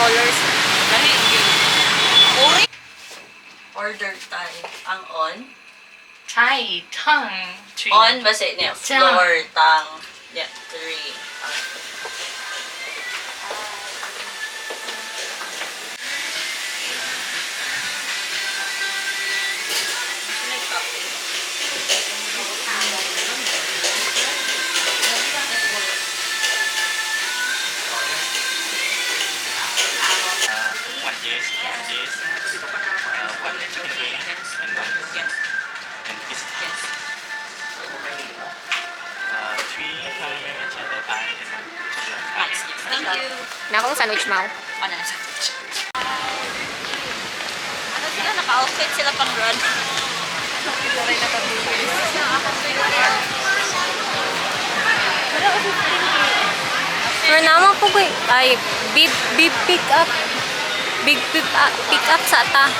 colors. Dali, uri. Order tayo. Ang on. Chai, tang, tree. On, basi niya. Floor, tang. Yeah, 3. One juice, one chicken wing, and this three parliament cheddar pie and Thank you. Na akong sandwich mau. Ano na sa ano sila? Naka-outfit sila pang run. Pero naman po ko ay big pick up. Big pick up sa ata.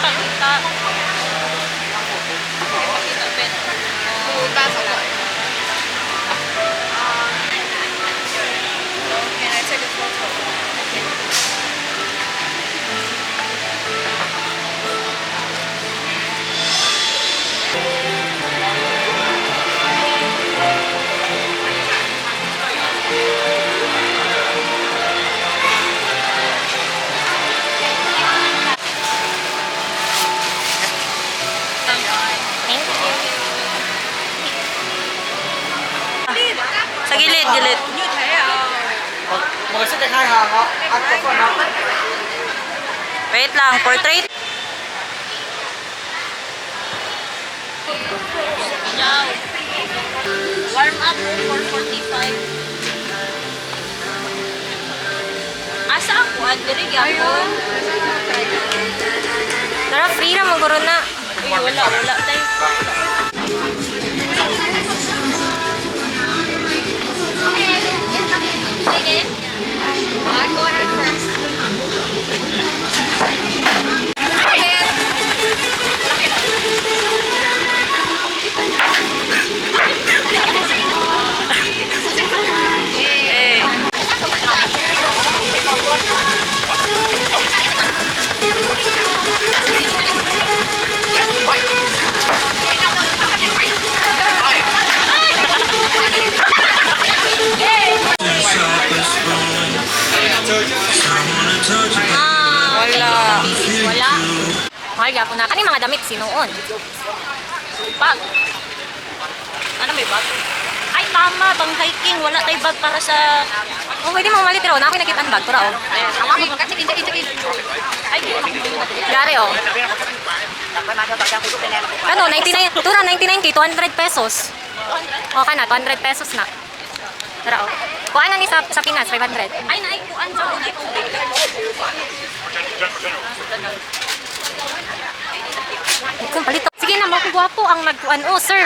Paluta. Can I take a photo? Thank you. Sa gilid, gilid. Mời xếp hai hàng ạ. Ăn có phần nào? Wait lang, portrait. Wow. Warm up room for 45. Asa ako? Andiri gyapon. Tara, free ra maguro na. Uy, wala tayo. Sige. Go ahead first. Wala. Mahal gyapon na. Kani mga damit sinuon. Bag. Ano may bag? Ay, tama. Pang hiking. Wala tayo bag para sa... Oh, pwede mo malit raw. Na ako nakita ang bag. Tura, oh. Ay, di ba? Gari, oh. Ano, 99. Tura, 99 kay 200 pesos. O, kana, 200 pesos na. Tura, oh. Kuha na ni sa Pinas, 500. Ay, naikuan sa kung ay tubig. Kung palito. Sige na, makugwapo ang nagkuan. Oh, sir.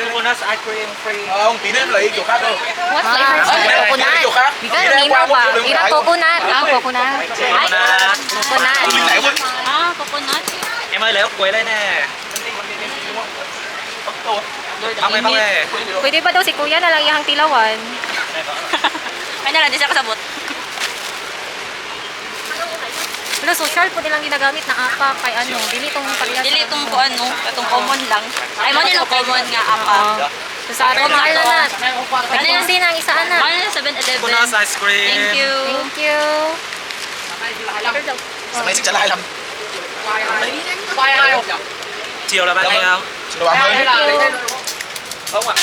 Coconut ice cream free. Không, tí nữa lấy kiểu khác thôi. What flavor? Coconut. Bigan, linaw ba? Irang coconut. Ah, coconut. Coconut. Ah, coconut. Em ơi lấy ốc quế lên nè. Băng lên, băng lên. Pwede ba daw si kuya na lang iyang tilawan? Ay, nalang, di siya kasabot. Wala, social po nilang ginagamit na apa kay ano. Dili itong parehas. Dili itong ko ano, itong common lang. Ay, mo nila common nga apa. Sa ato, mahal na na. Nag-15 na ang isa na. Ano yung 7-Eleven? Coconut ice cream. Thank you. Thank you. Sao mày xích trả lại lắm? Chiều là bạn này không? Xin đồ ăn mới. Không ạ.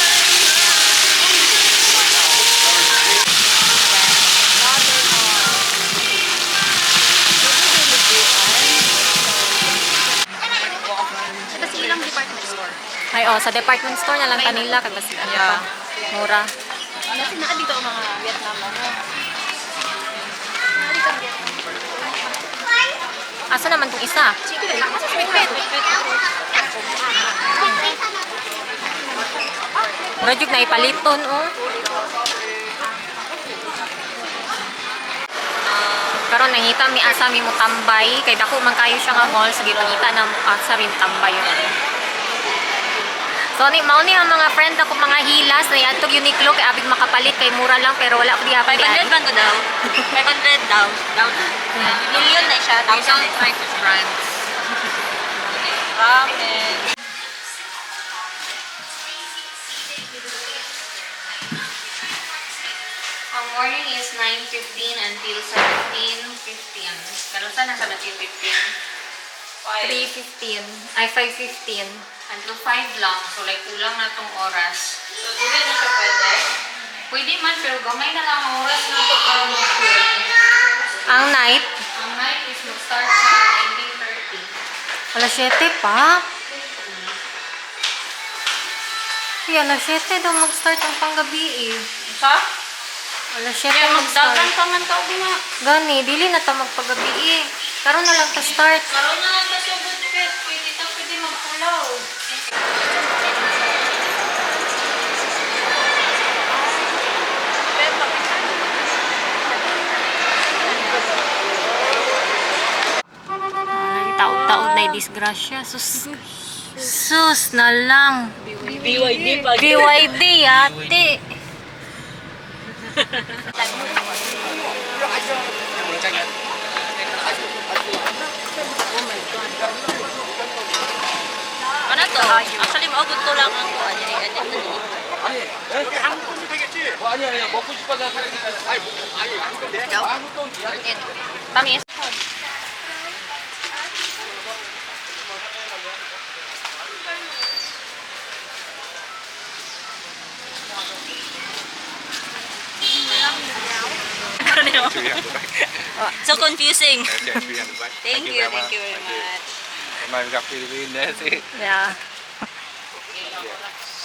Ito si ilang department store. Ay, oh, sa department store na lang kanila. Kaya basta ano pa. Mura. Kasi naa dito ang mga Vietnam ano. Asa naman itong isa? Chicken. Wait. Rajuk na ipaliton, oh. Karon nangita mi asa mi mo tambay kay dako man kayo siya nga mall sige pangita na asa mi tambay yun. So ni mao ni ang mga friend ako mga hilas na atog Uniqlo kay abig makapalit kay mura lang pero wala ko diha 500 man ko daw. 500 daw. Daw na. Million na siya. 1,000 prices brands. Ramen. Ang morning is 9:15 until 17:15. Kalusa na 17:15. 3:15. Ay 5:15 until 5 lang. So like kulang na tong oras. So, dili na siya pwede. Pwede man pero gamay na lang ang oras na to para mag-school. Ang night is mag-start sa 19:30. Alas 7 pa? Ay, alas 7 daw mag-start ang panggabi eh. Sa? Alas 7 Kaya mag-start. magdagan pa man ka ugma. Gani, dili na ta magpagabi eh. Karon na lang ta start. Karon na lang ta siya budget. Pwede ta pwede magpulaw. Ay, taod-taod na disgrasya. Sus na lang. BYD pa. BYD ate. Ano to? Actually, maugod ko lang ang kuha niya. Edit na niya. 아니야 먹고 싶어서 사니까 Tamis. So confusing. Thank you very much. Mai gặp Philippines đấy chị. Yeah.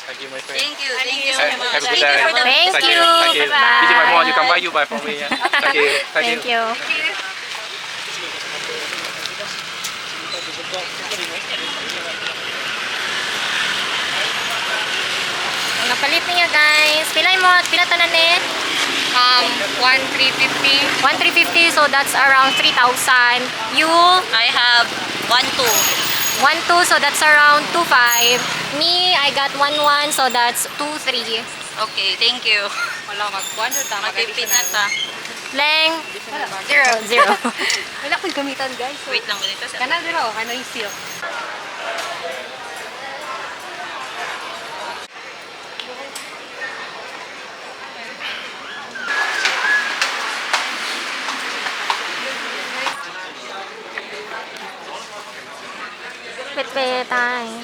Thank you my friend. Thank you very Have a much. good Thank day. you for the Thank Thank you. you. Thank you. Bye-bye. Visit my mall, you come by, you buy for me. Yeah. Thank you. Thank you. Napalit niya guys. Pila tanan eh? 1,350. 1,350 so that's around 3,000. You I have 1,2. 1,2 so that's around 2,500. Me I got 1,1 so that's 2,300. Okay, thank you. Wala mag-100 ta. Magpipit na ta. Leng 0. Wala ko'y gamitan guys. So, Wait lang ulit. kana zero, kana yung seal. Pet tayo.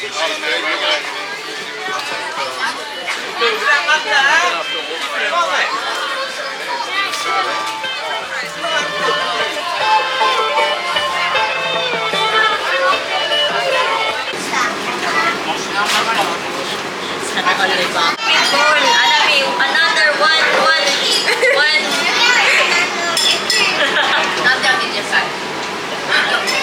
People, anami, another one. Not that in Japan.